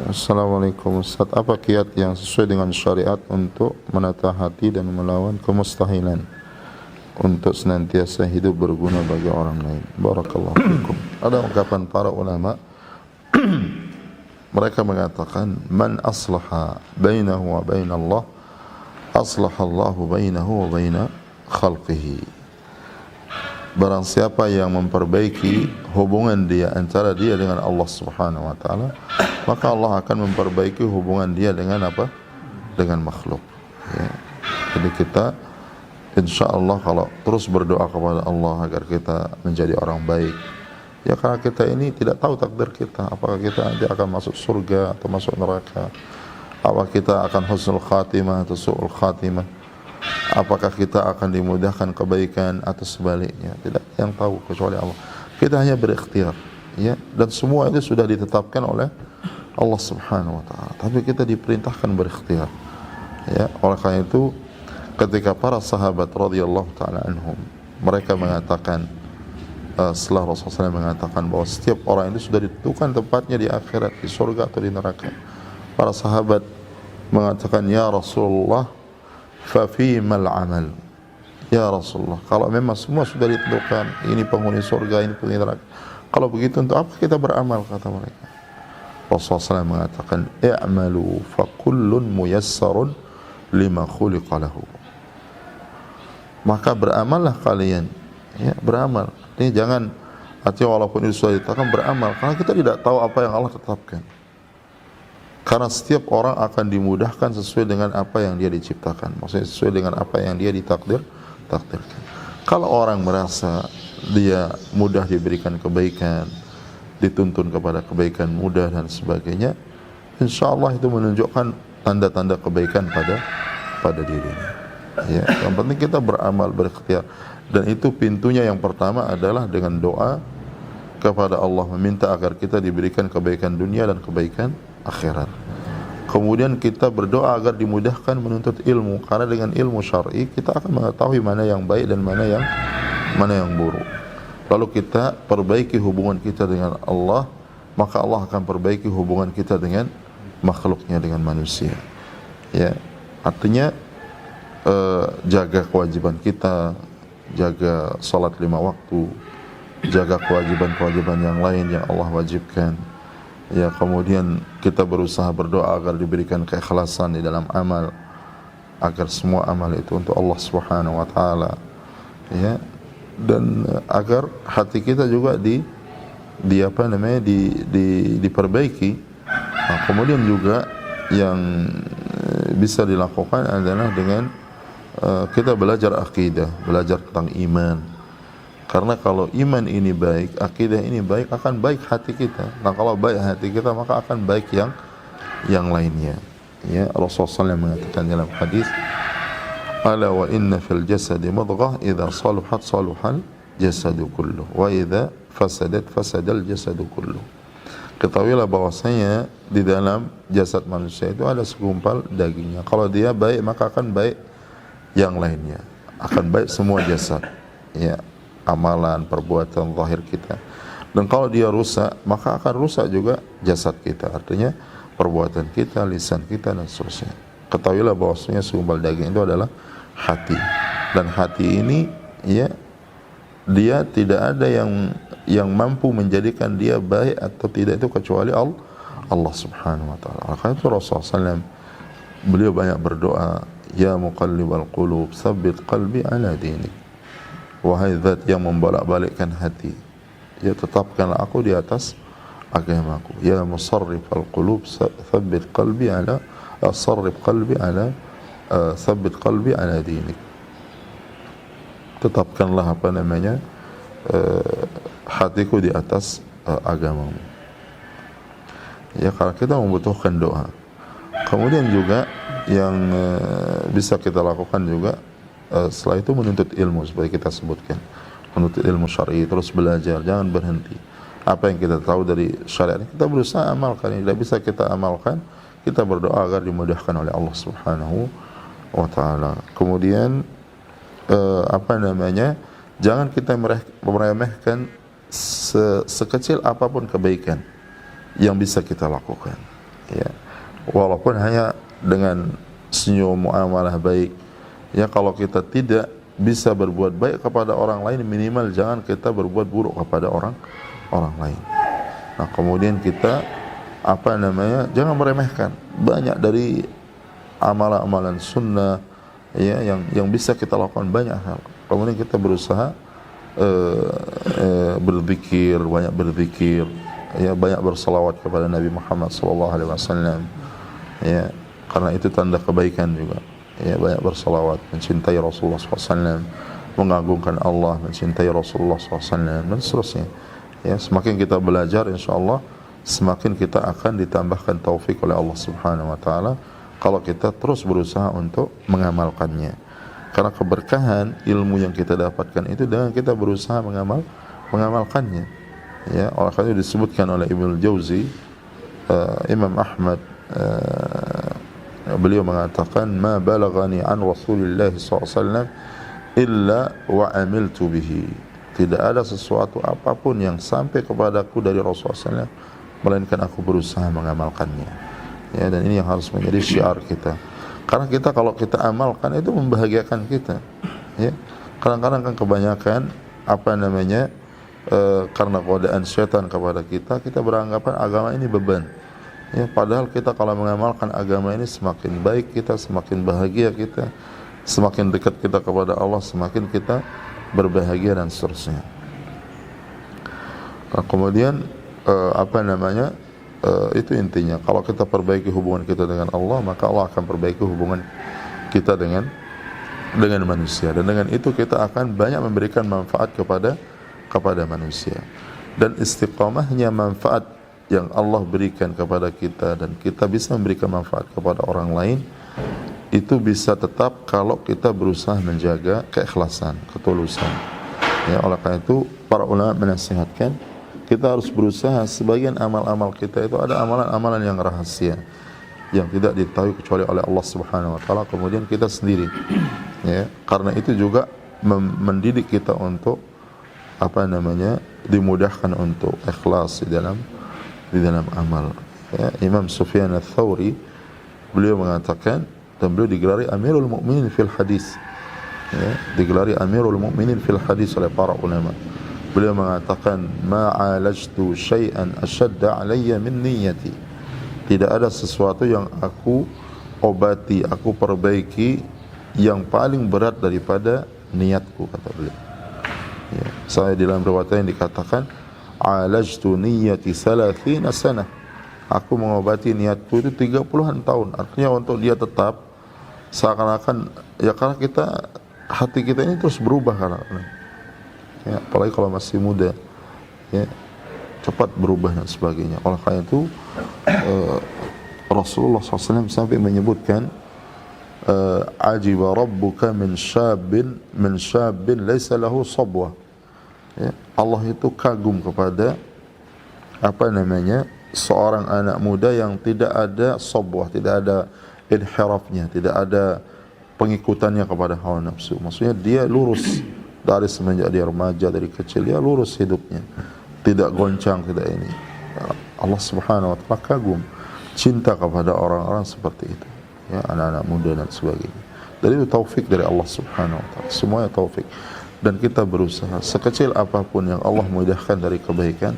Assalamualaikum Ustaz, apa kiat yang sesuai dengan syariat untuk menata hati dan melawan kemustahilan untuk senantiasa hidup berguna bagi orang lain? Barakallahu fikum. Ada ungkapan para ulama, mereka mengatakan, man aslaha bainahu wa bainallah aslahallahu bainahu wa baina khalqihi. Barang siapa yang memperbaiki hubungan dia antara dia dengan Allah Subhanahu wa taala, maka Allah akan memperbaiki hubungan dia dengan apa? Dengan makhluk. Ya. Jadi kita insyaallah kalau terus berdoa kepada Allah agar kita menjadi orang baik. Ya, karena kita ini tidak tahu takdir kita, apakah kita nanti akan masuk surga atau masuk neraka. Apakah kita akan husnul khatimah atau su'ul khatimah. Apakah kita akan dimudahkan kebaikan atau sebaliknya? Tidak yang tahu kecuali Allah. Kita hanya berikhtiar, ya, dan semua itu sudah ditetapkan oleh Allah Subhanahu wa taala. Tapi kita diperintahkan berikhtiar. Ya, oleh karena itu ketika para sahabat radhiyallahu taala anhum, mereka mengatakan setelah Rasulullah SAW mengatakan bahwa setiap orang itu sudah ditentukan tempatnya di akhirat, di surga atau di neraka. Para sahabat mengatakan, ya Rasulullah, fafimal amal. Ya Rasulullah, kalau memang semua sudah ditentukan, ini penghuni surga, ini penghuni neraka, kalau begitu untuk apa kita beramal, kata mereka. Rasulullah SAW mengatakan, i'malu fa kullun muyassarun lima khuliqa lahu. Maka beramallah kalian, ya, beramal. Ini jangan artinya walaupun itu sudah ditetapkan, beramal, karena kita tidak tahu apa yang Allah tetapkan. Karena setiap orang akan dimudahkan sesuai dengan apa yang dia diciptakan. Maksudnya sesuai dengan apa yang dia takdirkan. Kalau orang merasa dia mudah diberikan kebaikan, dituntun kepada kebaikan mudah dan sebagainya, insya Allah itu menunjukkan tanda-tanda kebaikan pada dirinya. Ya, yang penting kita beramal, berikhtiar. Dan itu pintunya yang pertama adalah dengan doa kepada Allah, meminta agar kita diberikan kebaikan dunia dan kebaikan akhirat. Kemudian kita berdoa agar dimudahkan menuntut ilmu, karena dengan ilmu syar'i kita akan mengetahui mana yang baik dan mana yang buruk. Lalu kita perbaiki hubungan kita dengan Allah, maka Allah akan perbaiki hubungan kita dengan makhluknya, dengan manusia. Ya, artinya jaga kewajiban kita, jaga salat 5 waktu, jaga kewajiban-kewajiban yang lain yang Allah wajibkan. Ya, kemudian kita berusaha berdoa agar diberikan keikhlasan di dalam amal, agar semua amal itu untuk Allah Subhanahu wa taala. Ya, dan agar hati kita juga diperbaiki. Nah, kemudian juga yang bisa dilakukan adalah dengan kita belajar akidah, belajar tentang iman. Karena kalau iman ini baik, akidah ini baik, akan baik hati kita. Nah, kalau baik hati kita, maka akan baik yang lainnya. Ya, Rasulullah SAW mengatakan dalam hadis, ala wa inna fil jasadi mudghah idza saluhat saluhal jasadu kulluh wa idza fasadat fasadal jasadu kulluh. Ketahuilah bahwasanya di dalam jasad manusia itu ada segumpal dagingnya. Kalau dia baik, maka akan baik yang lainnya. Akan baik semua jasad. Ya, amalan, perbuatan zahir kita. Dan kalau dia rusak, maka akan rusak juga jasad kita. Artinya perbuatan kita, lisan kita, dan seterusnya. Ketahuilah bahwasanya segumpal daging itu adalah hati. Dan hati ini, ya, dia tidak ada yang mampu menjadikan dia baik atau tidak itu kecuali Allah Subhanahu wa taala. Maka itu Rasulullah SAW, beliau banyak berdoa, ya muqallibal qulub, tsabbit qalbi ala dinik. Wahai zat yang membolak-balikkan hati, ya, tetapkanlah aku di atas agamaku. Ya musarrifal qulub, tsabbit qalbi ala tsabbit qalbi ala dinik. Tetapkanlah hatiku di atas agamamu. Ya, kalau kita membutuhkan doa. Kemudian juga yang bisa kita lakukan juga setelah itu menuntut ilmu, seperti kita sebutkan, menuntut ilmu syar'i, terus belajar, jangan berhenti. Apa yang kita tahu dari syariat kita berusaha amalkan. Yang tidak bisa kita amalkan, kita berdoa agar dimudahkan oleh Allah Subhanahu wa taala. Kemudian jangan kita meremehkan sekecil apapun kebaikan yang bisa kita lakukan. Ya, walaupun hanya dengan senyum, muamalah baik. Ya, kalau kita tidak bisa berbuat baik kepada orang lain, minimal jangan kita berbuat buruk kepada orang lain. Nah, kemudian kita jangan meremehkan banyak dari amalan-amalan sunnah, ya, yang bisa kita lakukan banyak hal. Kemudian kita berusaha berzikir, banyak berzikir, ya, banyak bersalawat kepada Nabi Muhammad SAW, ya, karena itu tanda kebaikan juga. Ya, banyak bersalawat, mencintai Rasulullah SAW, mengagungkan Allah, mencintai Rasulullah SAW, dan seterusnya. Ya, semakin kita belajar, insyaallah semakin kita akan ditambahkan taufik oleh Allah Subhanahu wa taala kalau kita terus berusaha untuk mengamalkannya. Karena keberkahan ilmu yang kita dapatkan itu dengan kita berusaha mengamalkannya. Ya, oleh karena itu disebutkan oleh Ibnu Jauzi, Imam Ahmad, beliau mengatakan, ma balagani an Rasulillah SAW illa wa amiltu bihi. Tidak ada sesuatu apapun yang sampai kepadaku dari Rasulullah SAW, melainkan aku berusaha mengamalkannya. Ya, dan ini yang harus menjadi syiar kita. Karena kita kalau kita amalkan itu membahagiakan kita. Ya, kadang-kadang kan kebanyakan karena godaan syaitan kepada kita beranggapan agama ini beban. Ya, padahal kita kalau mengamalkan agama ini semakin baik kita, semakin bahagia kita, semakin dekat kita kepada Allah, semakin kita berbahagia dan seterusnya. Nah, kemudian itu intinya. Kalau kita perbaiki hubungan kita dengan Allah, maka Allah akan perbaiki hubungan kita dengan manusia, dan dengan itu kita akan banyak memberikan manfaat kepada manusia. Dan istiqamahnya manfaat yang Allah berikan kepada kita dan kita bisa memberikan manfaat kepada orang lain, itu bisa tetap kalau kita berusaha menjaga keikhlasan, ketulusan. Ya, oleh karena itu para ulama menasihatkan kita harus berusaha, sebagian amal-amal kita itu ada amalan-amalan yang rahasia yang tidak diketahui kecuali oleh Allah Subhanahu wa taala, kemudian kita sendiri. Ya, karena itu juga mendidik kita untuk dimudahkan untuk ikhlas di dalam amal. Ya, Imam Sufyan Ats-Tsauri beliau mengatakan, dan beliau digelari Amirul Mukminin fil Hadis. Ya, digelari Amirul Mukminin fil Hadis oleh para ulama. Beliau mengatakan, ma'alajtu syai'an ashadda 'alayya min niyyati. Tidak ada sesuatu yang aku obati, aku perbaiki yang paling berat daripada niatku, kata beliau. Ya, saya dalam riwayat yang dikatakan, alajtu niyyati 30 sanah. Aku mengobati niatku itu 30-an tahun. Artinya untuk dia tetap seakan-akan, ya, karena hati kita ini terus berubah kadang-kadang. Ya, apalagi kalau masih muda, ya, cepat berubah dan sebagainya. Oleh karena itu Rasulullah SAW sampai menyebutkan, ajiba rabbuka min syabin laysa lahu sabwah. Ya, Allah itu kagum kepada seorang anak muda yang tidak ada sabwah, tidak ada inhirafnya, tidak ada pengikutannya kepada hawa nafsu. Maksudnya dia lurus dari semenjak dia remaja, dari kecil dia lurus hidupnya, tidak goncang, tidak ini. Allah Subhanahu wa taala kagum, cinta kepada orang-orang seperti itu, ya, anak-anak muda dan sebagainya. Dan itu taufik dari Allah Subhanahu wa taala, semuanya taufik. Dan kita berusaha sekecil apapun yang Allah mudahkan dari kebaikan,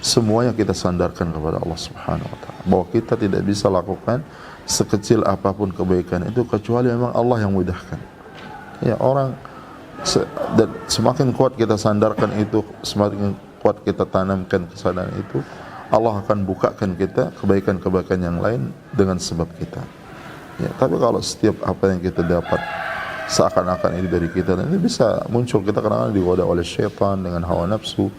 semuanya kita sandarkan kepada Allah Subhanahu wa taala, bahwa kita tidak bisa lakukan sekecil apapun kebaikan itu kecuali memang Allah yang mudahkan. Ya, dan semakin kuat kita sandarkan itu, semakin kuat kita tanamkan kesadaran itu, Allah akan bukakan kita kebaikan-kebaikan yang lain dengan sebab kita. Ya, tapi kalau setiap apa yang kita dapat seakan-akan ini dari kita, dan ini bisa muncul, kita kadang-kadang digoda oleh syaitan dengan hawa nafsu,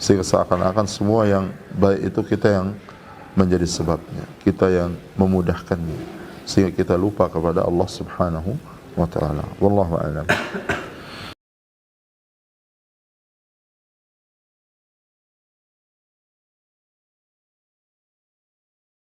sehingga seakan-akan semua yang baik itu kita yang menjadi sebabnya, kita yang memudahkannya, sehingga kita lupa kepada Allah Subhanahu wa taala. Wallahu a'lam.